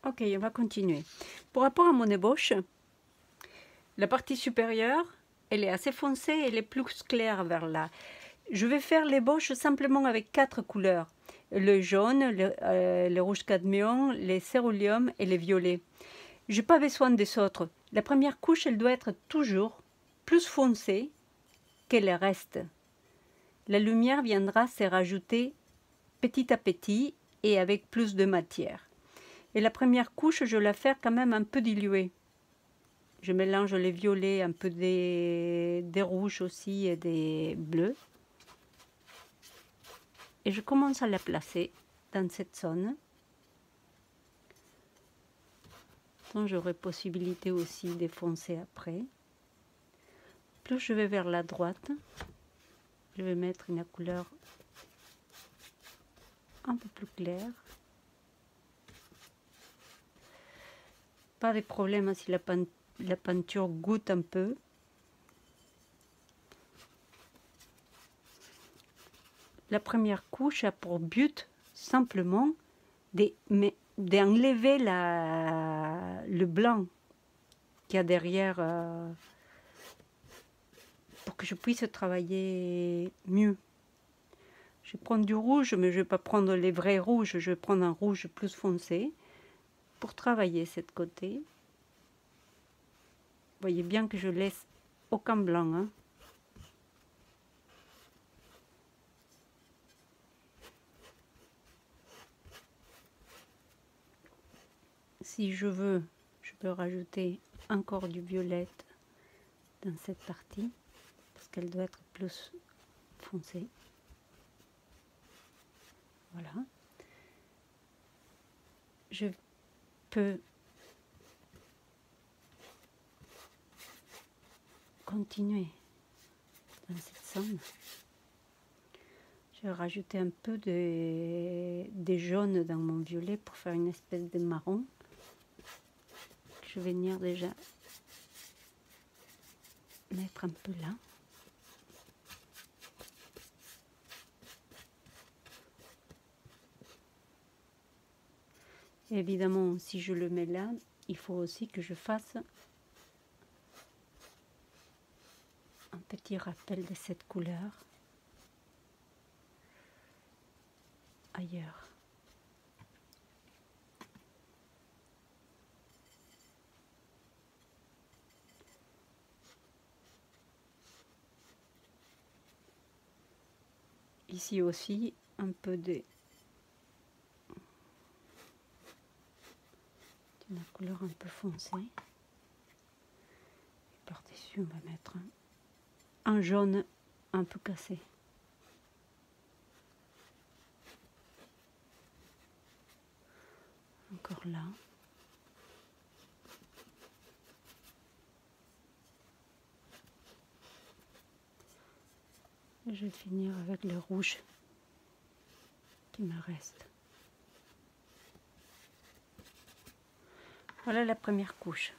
Ok, on va continuer. Pour rapport à mon ébauche, la partie supérieure, elle est assez foncée, elle est plus claire vers là. Je vais faire l'ébauche simplement avec 4 couleurs. Le jaune, le rouge cadmium, les cérulium et les violets. Je n'ai pas besoin des autres. La première couche, elle doit être toujours plus foncée que le reste. La lumière viendra se rajouter petit à petit et avec plus de matière. Et la première couche, je la fais quand même un peu diluée. Je mélange les violets, un peu des rouges aussi et des bleus. Et je commence à la placer dans cette zone. Donc j'aurai possibilité aussi de foncer après. Plus je vais vers la droite, je vais mettre une couleur un peu plus claire. Pas de problème si la peinture goûte un peu. La première couche a pour but simplement d'enlever le blanc qu'il y a derrière pour que je puisse travailler mieux. Je prends du rouge, mais je ne vais pas prendre les vrais rouges, je vais prendre un rouge plus foncé pour travailler cette côté. Vous voyez bien que je laisse aucun blanc. Hein. Si je veux, je peux rajouter encore du violet dans cette partie, parce qu'elle doit être plus foncée. Voilà. Je peux continuer dans cette zone. Je vais rajouter un peu de jaune dans mon violet pour faire une espèce de marron. Je vais venir déjà mettre un peu là. Et évidemment, si je le mets là, il faut aussi que je fasse un petit rappel de cette couleur ailleurs. Ici aussi, un peu d'une couleur un peu foncée. Et par-dessus, on va mettre un jaune un peu cassé. Encore là. Je vais finir avec le rouge qui me reste. Voilà la première couche.